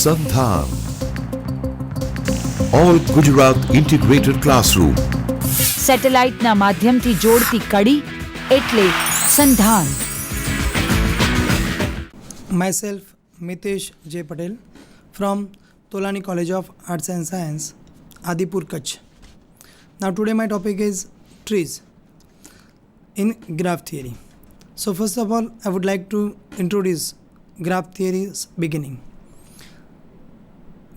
સંધાન all Gujarat integrated classroom સેટેલાઇટના માધ્યમથી જોડતી કડી એટલે સંધાન. Myself Mitesh J. Patel from Tolani College of Arts and Science, Adipur, Kutch. Now today my topic is trees in graph theory. So first of all I would like to introduce graph theory's beginning.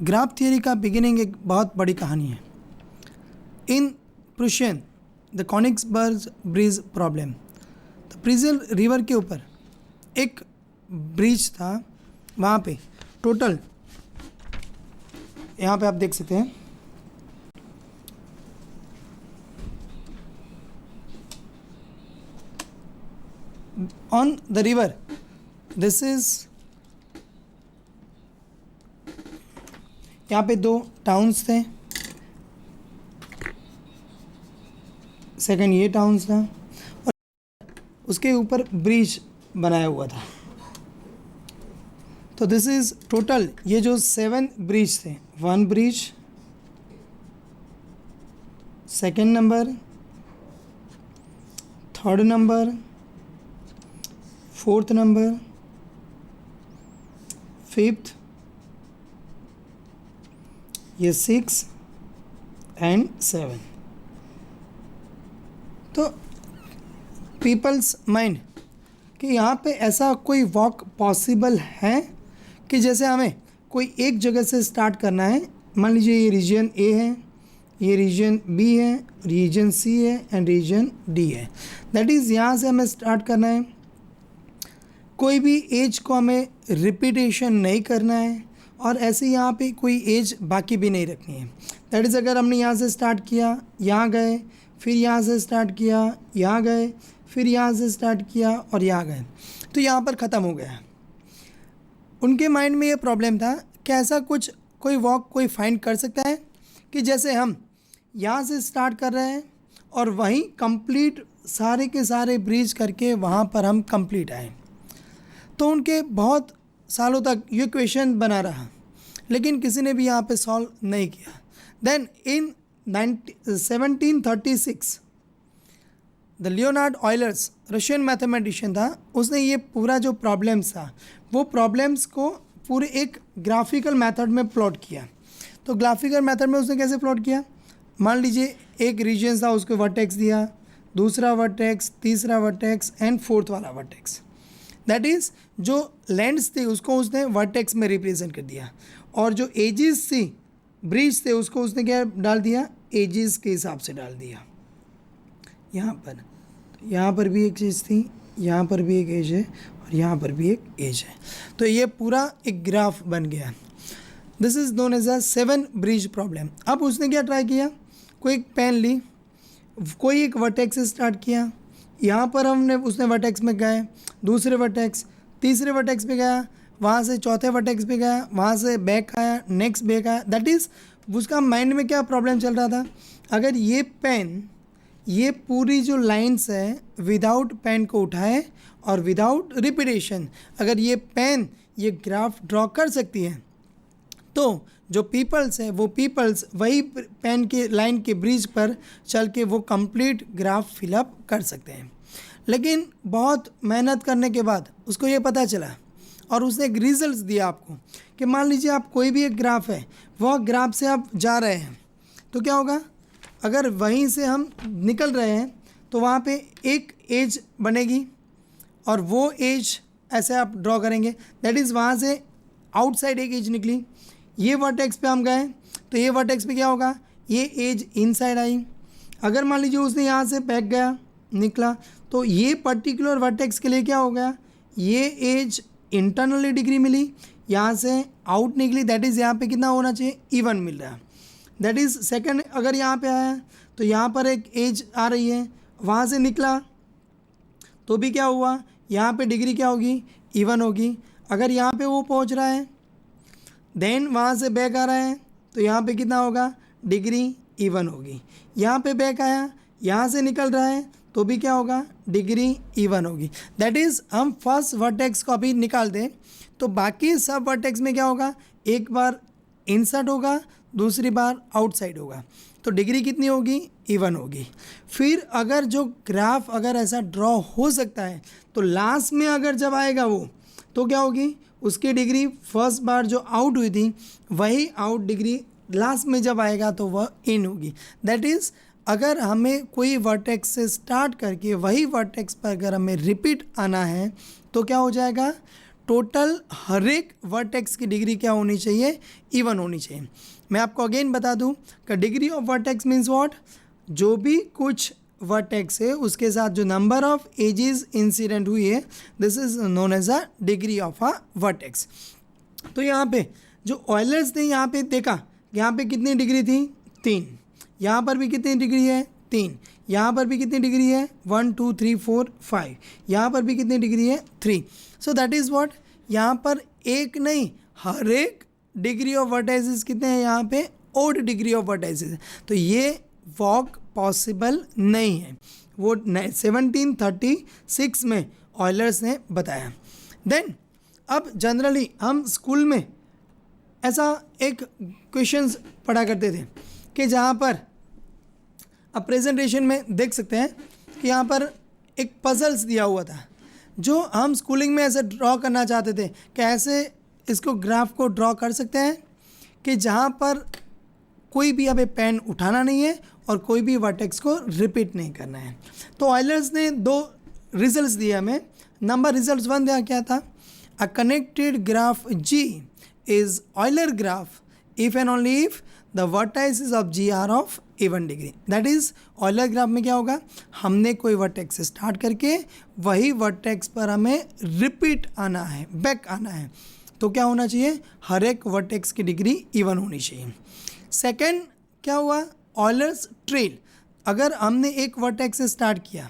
Graph theory का beginning एक बहुत बड़ी कहानी है. इन Prussian the कॉनिक्सबर्ग bridge problem, तो प्रिजल river के ऊपर एक ब्रिज था. वहाँ पे टोटल यहाँ पे आप देख सकते हैं on the river. This is यहाँ पे दो टाउन्स थे, सेकंड ये टाउन्स था और उसके ऊपर ब्रिज बनाया हुआ था. तो दिस इज़ टोटल ये जो 7 ब्रिज थे, 1 bridge, second number, third number, fourth number, fifth, ये 6 एंड 7. तो पीपल्स माइंड कि यहाँ पे ऐसा कोई वॉक पॉसिबल है कि जैसे हमें कोई एक जगह से स्टार्ट करना है. मान लीजिए ये रीजन ए है, ये रीजन बी है, रीजन सी है एंड रीजन डी है. दैट इज़ यहाँ से हमें स्टार्ट करना है. कोई भी एज को हमें रिपीटेशन नहीं करना है और ऐसे यहाँ पे कोई एज बाकी भी नहीं रखनी है. दैट इज़ अगर हमने यहाँ से स्टार्ट किया, यहाँ गए, फिर यहाँ से स्टार्ट किया, यहाँ गए, फिर यहाँ से स्टार्ट किया और यहाँ गए, तो यहाँ पर ख़त्म हो गया. उनके माइंड में ये प्रॉब्लम था कि ऐसा कुछ कोई वॉक कोई फाइंड कर सकता है कि जैसे हम यहाँ से स्टार्ट कर रहे हैं और वहीं कंप्लीट सारे के सारे ब्रिज करके वहाँ पर हम कंप्लीट आए. तो उनके बहुत सालों तक ये क्वेश्चन बना रहा, लेकिन किसी ने भी यहाँ पे सॉल्व नहीं किया. Then in 1736 the Leonard Euler's, Russian mathematician था, उसने ये पूरा जो प्रॉब्लम्स था वो प्रॉब्लम्स को पूरे एक ग्राफिकल मेथड में प्लॉट किया. तो ग्राफिकल मेथड में उसने कैसे प्लॉट किया? मान लीजिए एक रीजन था, उसको वर्टेक्स दिया, दूसरा वर्टेक्स, तीसरा वर्टेक्स एंड फोर्थ वाला वर्टेक्स. दैट इज़ जो लैंड्स थे उसको उसने वर्टेक्स में रिप्रेजेंट कर दिया और जो एजेस थी, ब्रिज थे, उसको उसने क्या डाल दिया? एजेस के हिसाब से डाल दिया. यहाँ पर भी एक चीज़ थी, यहाँ पर भी एक एज है और यहाँ पर भी एक एज है. तो ये पूरा एक ग्राफ बन गया. This is known as a 7 bridge problem. अब उसने क्या ट्राई किया? कोई एक पेन ली, कोई एक वर्टेक्स से स्टार्ट किया, यहाँ पर उसने वर्टेक्स में गए, दूसरे वर्टेक्स, तीसरे वर्टेक्स पे गया, वहाँ से चौथे वर्टेक्स पे गया, वहाँ से बैक आया, नेक्स्ट बैक आया. दैट इज़ उसका माइंड में क्या प्रॉब्लम चल रहा था? अगर ये पेन, ये पूरी जो लाइंस है विदाउट पेन को उठाए और विदाउट रिपीटेशन अगर ये पेन ये ग्राफ ड्रॉ कर सकती है, तो जो पीपल्स है वो पीपल्स वही पेन के लाइन के ब्रिज पर चल के वो कंप्लीट ग्राफ फिलअप कर सकते हैं. लेकिन बहुत मेहनत करने के बाद उसको ये पता चला और उसने एक रिजल्ट्स दिया आपको कि मान लीजिए आप कोई भी एक ग्राफ है, वह ग्राफ से आप जा रहे हैं तो क्या होगा? अगर वहीं से हम निकल रहे हैं तो वहाँ पे एक एज बनेगी और वो एज ऐसे आप ड्रॉ करेंगे. दैट इज़ वहाँ से आउटसाइड एक एज निकली, ये वर्टेक्स पे हम गए तो ये वर्टेक्स पे क्या होगा? ये एज इनसाइड आई. अगर मान लीजिए उसने यहाँ से बैक गया, निकला, तो ये पर्टिकुलर वर्टेक्स के लिए क्या हो गया? ये एज इंटरनली डिग्री मिली, यहाँ से आउट निकली. दैट इज़ यहाँ पे कितना होना चाहिए? इवन मिल रहा है. That is second. अगर यहाँ पे आया तो यहाँ पर एक एज आ रही है, वहाँ से निकला तो भी क्या हुआ? यहाँ पे डिग्री क्या होगी? इवन होगी. अगर यहाँ पे वो पहुँच रहा है, देन वहाँ से बैक आ रहा है तो यहाँ पे कितना होगा? डिग्री इवन होगी. यहाँ पे बैक आया, यहाँ से निकल रहा है तो भी क्या होगा? डिग्री इवन होगी. दैट इज़ हम फर्स्ट वर्टेक्स को अभी निकाल दें तो बाकी सब वर्टेक्स में क्या होगा? एक बार इनसाइड होगा, दूसरी बार आउटसाइड होगा, तो डिग्री कितनी होगी, इवन होगी। फिर अगर जो ग्राफ अगर ऐसा ड्रॉ हो सकता है तो लास्ट में अगर जब आएगा वो तो क्या होगी, उसकी डिग्री फर्स्ट बार जो आउट हुई थी वही आउट डिग्री लास्ट में जब आएगा तो वह इन होगी। दैट इज़ अगर हमें कोई वर्टेक्स से स्टार्ट करके वही वर्टेक्स पर अगर हमें रिपीट आना है तो क्या हो जाएगा, टोटल हर एक वर्टेक्स की डिग्री क्या होनी चाहिए, इवन होनी चाहिए। मैं आपको अगेन बता दूं कि degree of vertex means what, जो भी कुछ वर्टेक्स है उसके साथ जो नंबर ऑफ एजेस इंसिडेंट हुई है, this is known as a degree of a vertex. तो यहाँ पे जो ऑयलर्स ने यहाँ पे देखा, यहाँ पे कितनी डिग्री थी, 3, यहाँ पर भी कितनी डिग्री है, 3, यहाँ पर भी कितनी डिग्री है, 1 2 3 4 5, यहाँ पर भी कितनी डिग्री है, 3। सो दैट इज़ व्हाट, यहाँ पर एक नहीं हर एक डिग्री ऑफ वर्टाइसिस कितने हैं, यहाँ पे ओड डिग्री ऑफ वर्टाइसिस। तो ये वॉक पॉसिबल नहीं है, वो 1736 में ऑयलर्स ने बताया। देन अब जनरली हम स्कूल में ऐसा एक क्वेश्चंस पढ़ा करते थे कि जहाँ पर अब प्रेजेंटेशन में देख सकते हैं कि यहाँ पर एक पजल्स दिया हुआ था जो हम स्कूलिंग में ऐसे ड्रॉ करना चाहते थे कि ऐसे इसको ग्राफ को ड्रॉ कर सकते हैं कि जहाँ पर कोई भी हमें पेन उठाना नहीं है और कोई भी वर्टेक्स को रिपीट नहीं करना है। तो ऑयलर्स ने 2 रिजल्ट्स दिए हमें। नंबर रिजल्ट 1 दिया क्या था, a connected graph G is Euler graph if and only if the vertices of G are of even degree. That is Euler graph में क्या होगा, हमने कोई वर्टेक्स से स्टार्ट करके वही वर्टेक्स पर हमें रिपीट आना है, बैक आना है, तो क्या होना चाहिए, हर एक वर्टेक्स की डिग्री इवन होनी चाहिए। सेकेंड क्या हुआ, ऑयलर्स ट्रेल, अगर हमने एक वर्टेक्स से स्टार्ट किया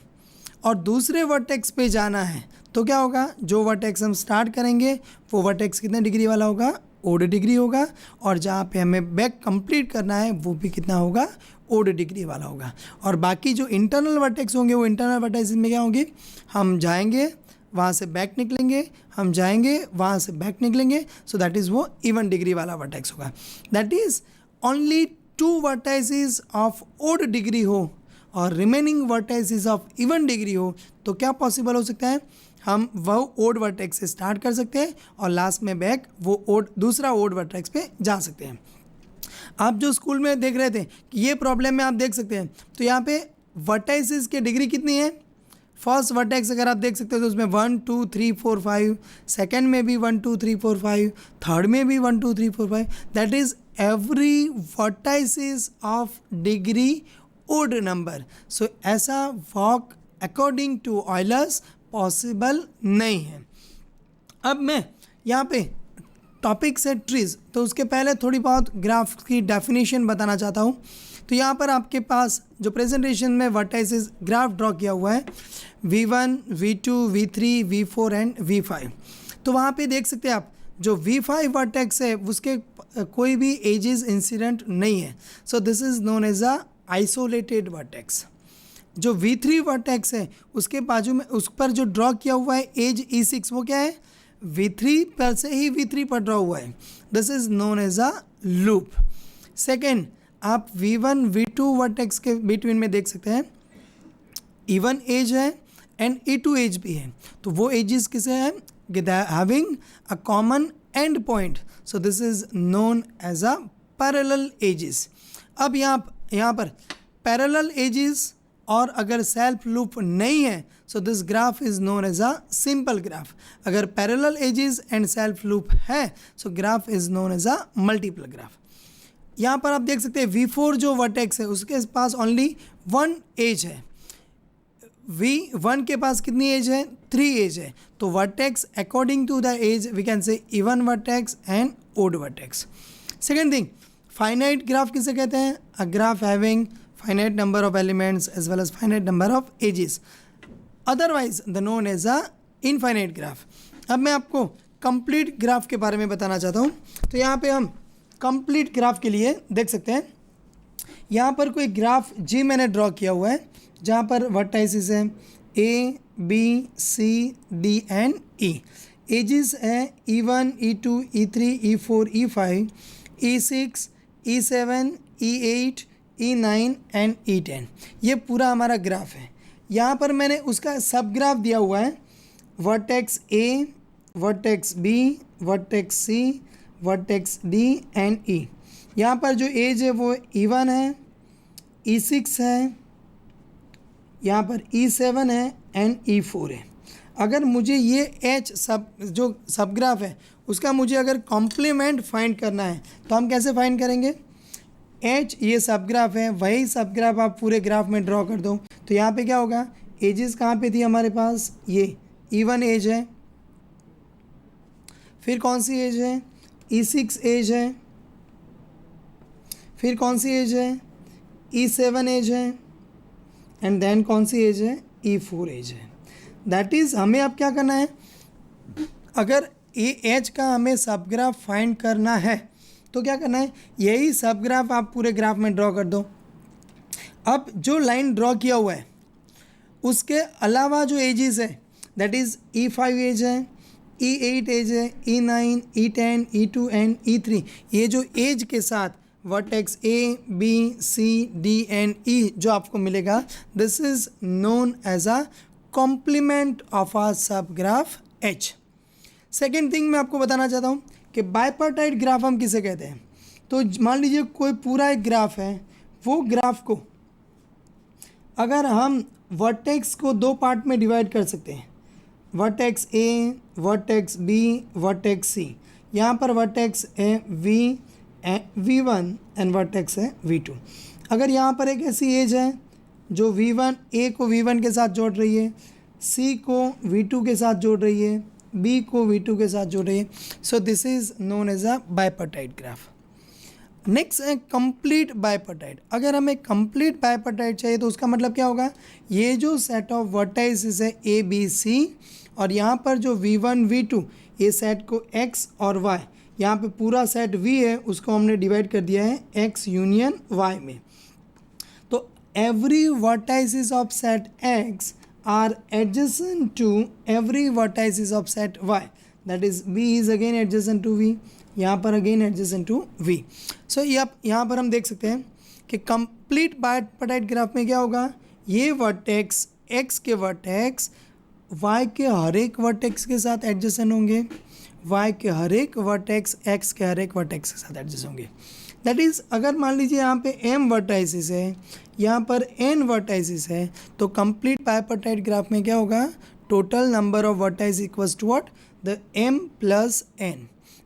और दूसरे वर्टेक्स पे जाना है तो क्या होगा, जो वर्टेक्स हम स्टार्ट करेंगे वो वर्टेक्स कितने डिग्री वाला होगा, ओड डिग्री होगा, और जहाँ पे हमें बैक कंप्लीट करना है वो भी कितना होगा, ओड डिग्री वाला होगा। और बाकी जो इंटरनल वर्टेक्स होंगे वो इंटरनल वर्टेक्स में क्या होंगे, हम जाएंगे वहाँ से बैक निकलेंगे, हम जाएंगे वहाँ से बैक निकलेंगे, सो दैट इज़ वो इवन डिग्री वाला वर्टेक्स होगा। That is only 2 vertices of odd degree हो और remaining vertices of even degree हो तो क्या पॉसिबल हो सकता है, हम वो ओड वर्टेक्स से स्टार्ट कर सकते हैं और लास्ट में बैक वो ओड दूसरा ओड वर्टेक्स पे जा सकते हैं। आप जो स्कूल में देख रहे थे कि ये प्रॉब्लम में आप देख सकते हैं, तो यहाँ पे वर्टाइसिस की डिग्री कितनी है, फर्स्ट वर्टेक्स अगर आप देख सकते हो तो उसमें 1 2 3 4 5, सेकेंड में भी 1 2 3 4 5, थर्ड में भी 1 2 3 4 5, that is every vertices of degree odd number. So ऐसा walk according to Euler's possible नहीं है। अब मैं यहाँ पे टॉपिक्स है ट्रीज, तो उसके पहले थोड़ी बहुत ग्राफ की डेफिनेशन बताना चाहता हूँ। तो यहाँ पर आपके पास जो प्रेजेंटेशन में वर्टाइसिस ग्राफ ड्रॉ किया हुआ है V1, V2, V3, V4 and V5। तो वहाँ पे देख सकते हैं आप जो V5 वर्टेक्स है उसके कोई भी एजेस इंसिडेंट नहीं है, so this is known as a isolated vertex. जो V3 वर्टेक्स है उसके बाजू में उस पर जो ड्रॉ किया हुआ है एज E6 वो क्या है, V3 पर से ही V3 पर ड्रॉ हुआ है, this is known as a loop. Second, आप V1 V2 वर्टेक्स के बिटवीन में देख सकते हैं इवन एज है एंड E2 एज भी है, तो वो एजेस किसे हैं, having a common end point, so this is known as a parallel edges. अब यहाँ पर पैरेलल एजेस और अगर सेल्फ लूप नहीं है so this graph is known as a simple graph. अगर parallel edges and self loop है so graph is known as a multiple graph. यहाँ पर आप देख सकते हैं V4 जो वर्टेक्स है उसके पास ओनली 1 एज है, V1 के पास कितनी एज है, 3 एज है, तो vertex according to the edge we can say even vertex and odd vertex. Second thing, finite graph किसे कहते हैं, a graph having finite number of elements as well as finite number of edges, otherwise the known as a infinite graph. अब मैं आपको complete graph के बारे में बताना चाहता हूँ। तो यहाँ पे हम कंप्लीट ग्राफ के लिए देख सकते हैं, यहाँ पर कोई ग्राफ G मैंने ड्रॉ किया हुआ है जहाँ पर वर्टाइसिस है A, B, C, D and E। Edges हैं E1, E2, E3, E4, E5, E6, E7, E8, E9 and E10। ये पूरा हमारा ग्राफ है। यहाँ पर मैंने उसका सब ग्राफ दिया हुआ है, vertex A, vertex B, vertex C, vertex D and E। यहाँ पर जो एज है वो E1 है, E6 है, यहाँ पर E7 है एंड E4 है। अगर मुझे ये H जो सब ग्राफ है उसका मुझे अगर कॉम्प्लीमेंट फाइंड करना है तो हम कैसे फाइंड करेंगे? H ये सब ग्राफ है, वही सब ग्राफ आप पूरे ग्राफ में ड्रॉ कर दो तो यहाँ पे क्या होगा? एजेस कहाँ पे थी हमारे पास? ये E1 एज है, फिर कौन सी एज है? E6 एज है, फिर कौन सी एज है? E7 एज है एंड देन कौन सी एज है? E4 एज है। दैट इज़ हमें अब क्या करना है? अगर ए एज का हमें सब ग्राफ फाइंड करना है तो क्या करना है? यही सब ग्राफ आप पूरे ग्राफ में ड्रॉ कर दो। अब जो लाइन ड्रॉ किया हुआ है उसके अलावा जो एजेस है दैट इज़ E5 एज है, E8 एज है, E9, E10, E2 and E3। ये जो एज के साथ vertex A, B, C, D and E जो आपको मिलेगा, this is known as a complement of a सब ग्राफ H। सेकेंड थिंग मैं आपको बताना चाहता हूँ कि बाइपार्टाइट ग्राफ हम किसे कहते हैं। तो मान लीजिए कोई पूरा एक ग्राफ है, वो ग्राफ को अगर हम वर्टेक्स को दो पार्ट में डिवाइड कर सकते हैं, vertex A, vertex B, vertex C। यहाँ पर वर्टेक्स है V1 एंड वर्टेक्स है V2। अगर यहाँ पर एक ऐसी एज है जो V1 A को V1 के साथ जोड़ रही है, C को V2 के साथ जोड़ रही है, B को V2 के साथ जोड़ रही है, so this is known as a bipartite graph. Next है कंप्लीट बाइपार्टाइट। अगर हमें कंप्लीट बाइपार्टाइट चाहिए तो उसका मतलब क्या होगा? ये जो सेट ऑफ वर्टाइसेस है A, B, C और यहाँ पर जो V1, V2 ये सेट को X और Y, यहाँ पे पूरा सेट V है उसको हमने डिवाइड कर दिया है X यूनियन Y में। तो every vertices of set X are adjacent to every vertices of set Y, that is B is again adjacent to V, यहाँ पर again adjacent to V। so यहाँ पर हम देख सकते हैं कि complete बाइपार्टाइट ग्राफ में क्या होगा? ये वर्टेक्स X के वर्टेक्स Y के हर एक वर्टेक्स के साथ एडजेसेंट होंगे, Y के हर एक वर्टेक्स X के हर एक वर्टेक्स के साथ एडजेसेंट होंगे। दैट इज़ अगर मान लीजिए यहाँ पे M वर्टाइसिस है, यहाँ पर N वर्टाइसिस है, तो कंप्लीट बाइपार्टाइट ग्राफ में क्या होगा? Total number of vertices equals to what? The M plus N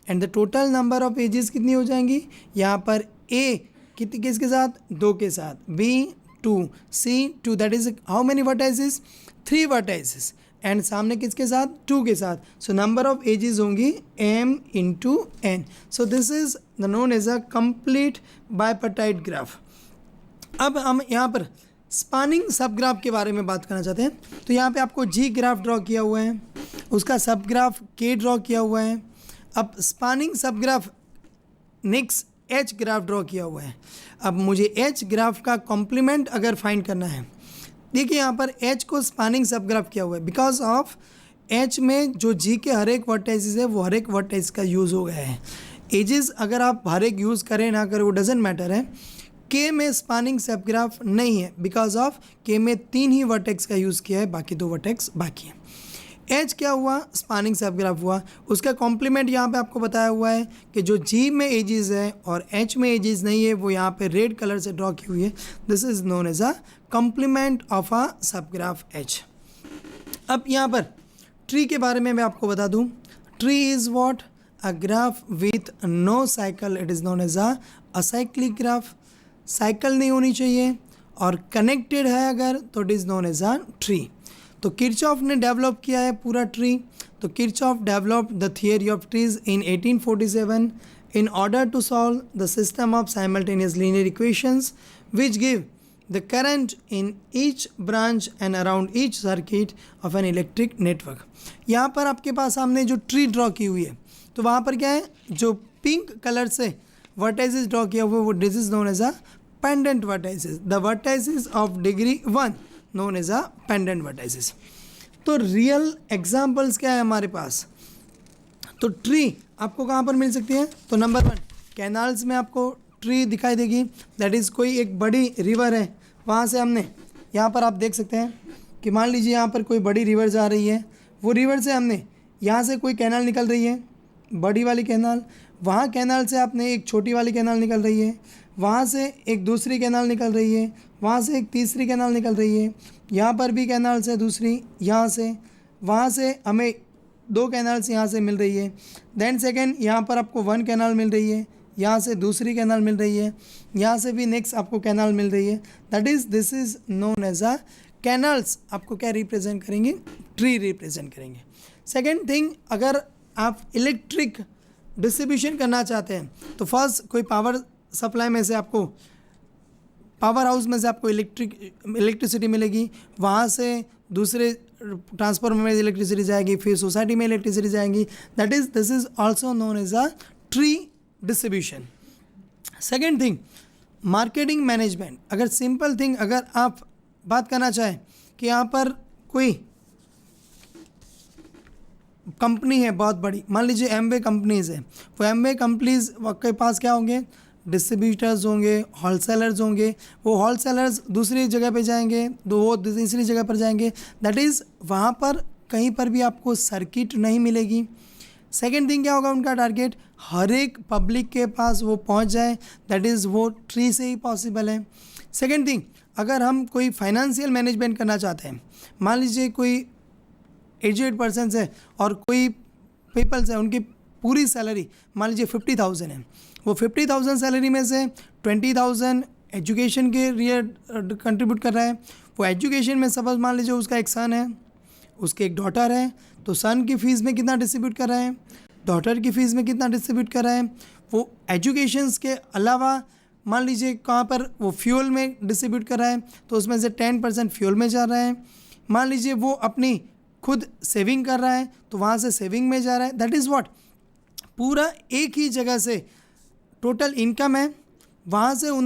and the total number of edges कितनी हो जाएंगी? यहाँ पर A कितनी किसके साथ? 2 के साथ, B 2, C 2, that is how many vertices? 3 vertices and सामने किसके साथ? 2 के साथ। सो नंबर ऑफ एजेस होंगी M into N। So this is the known as a complete bipartite graph. अब हम यहाँ पर स्पानिंग सब ग्राफ के बारे में बात करना चाहते हैं। तो यहाँ पे आपको G ग्राफ ड्रॉ किया हुआ है, उसका सब ग्राफ K ड्रॉ किया हुआ है। अब स्पानिंग सब graph next H graph draw किया हुआ है। अब मुझे H ग्राफ का कॉम्प्लीमेंट अगर फाइंड करना है, देखिए यहाँ पर H को स्पानिंग सब ग्राफ किया हुआ है बिकॉज ऑफ H में जो G के हर एक वर्टाइसिस है वो हर एक वर्टाइस का यूज़ हो गया है। एजेस अगर आप हर एक यूज़ करें ना करें वो डजेंट मैटर है। K में स्पानिंग सब ग्राफ नहीं है बिकॉज ऑफ K में 3 ही वर्टेक्स का यूज़ किया है, बाकी 2 वर्टेक्स बाकी है। H क्या हुआ? स्पानिंग सब ग्राफ हुआ। उसका कॉम्प्लीमेंट यहाँ पे आपको बताया हुआ है कि जो G में एजेस है और H में एजेस नहीं है वो यहाँ पे रेड कलर से ड्रॉ की हुई है। This is known as a complement of a sub graph H। अब यहाँ पर ट्री के बारे में मैं आपको बता दूँ। Tree is what? A graph with no cycle, it is known as a acyclic graph. Cycle नहीं होनी चाहिए और कनेक्टेड है अगर तो it is known as a tree. तो किरचॉफ ने डेवलप किया है पूरा ट्री। तो Kirchhoff developed the theory of trees in 1847 in order to solve the system of simultaneous linear equations which give the current in each branch and around each circuit of an electric network। यहाँ पर आपके पास सामने जो tree draw की हुई है तो वहाँ पर क्या है? जो पिंक कलर से वर्टाइसेस ड्रॉ किया हुआ है वो this is known as a pendant vertices. The vertices of degree 1 known as a pendant vertices. तो रियल एग्जाम्पल्स क्या है हमारे पास? तो ट्री आपको कहाँ पर मिल सकती है? तो नंबर 1 कैनाल्स में आपको ट्री दिखाई देगी, दैट इज़ कोई एक बड़ी रिवर है, वहाँ से हमने यहाँ पर आप देख सकते हैं कि मान लीजिए यहाँ पर कोई बड़ी रिवर जा रही है, वो रिवर से हमने यहाँ से कोई कैनाल निकल रही है, बड़ी वाली कैनाल, वहाँ कैनाल से आपने एक छोटी वाली कैनाल निकल रही है, वहाँ से एक दूसरी कैनाल निकल रही है, वहाँ से एक तीसरी कैनाल निकल रही है, यहाँ पर भी कैनाल से दूसरी, यहाँ से, वहाँ से हमें 2 कैनाल्स यहाँ से मिल रही है। देन सेकेंड यहाँ पर आपको 1 कैनाल मिल रही है, यहाँ से दूसरी कैनाल मिल रही है, यहाँ से भी नेक्स्ट आपको कैनाल मिल रही है, that is this is known as a canals. आपको क्या रिप्रेजेंट करेंगे? ट्री रिप्रेजेंट करेंगे। सेकेंड थिंग, अगर आप इलेक्ट्रिक डिस्ट्रीब्यूशन करना चाहते हैं तो फर्स्ट कोई पावर सप्लाई में से आपको, पावर हाउस में से आपको इलेक्ट्रिसिटी मिलेगी, वहाँ से दूसरे ट्रांसफार्मर में इलेक्ट्रिसिटी जाएगी, फिर सोसाइटी में इलेक्ट्रिसिटी जाएगी, that is this is also known as a tree distribution. Second thing, marketing management. अगर सिंपल थिंग, अगर आप बात करना चाहें कि यहाँ पर कोई कंपनी है बहुत बड़ी, मान लीजिए एमवे कंपनीज़ है, वो एमवे कंपनीज़ के पास क्या होंगे? डिस्ट्रीब्यूटर्स होंगे, होलसेलर्स होंगे, वो होलसेलर्स दूसरी जगह पे जाएंगे, वो तीसरी जगह पर जाएंगे, दैट इज़ वहाँ पर कहीं पर भी आपको सर्किट नहीं मिलेगी। सेकेंड थिंग क्या होगा उनका टारगेट? हर एक पब्लिक के पास वो पहुँच जाए, दैट इज़ वो ट्री से ही पॉसिबल है। सेकेंड थिंग, अगर हम कोई फाइनेंशियल मैनेजमेंट करना चाहते हैं, मान लीजिए कोई एजेड पर्सन्स है और कोई पीपल्स है, उनकी पूरी सैलरी मान लीजिए 50,000 है, वो 50,000 सैलरी में से 20,000 एजुकेशन के लिए कंट्रीब्यूट कर रहा है। वो एजुकेशन में सपोज मान लीजिए उसका एक सन है, उसकी एक डॉटर है, तो सन की फ़ीस में कितना डिस्ट्रीब्यूट कर रहा है, डॉटर की फ़ीस में कितना डिस्ट्रीब्यूट कर रहा है। वो एजुकेशंस के अलावा मान लीजिए कहाँ पर वो फ्यूल में डिस्ट्रीब्यूट कर रहा है, तो उसमें से 10% फ्यूल में जा रहा है। मान लीजिए वो अपनी खुद सेविंग कर रहा है, तो वहाँ से सेविंग में जा रहा है। दैट इज़ व्हाट, पूरा एक ही जगह से टोटल इनकम है, वहाँ से उन्होंने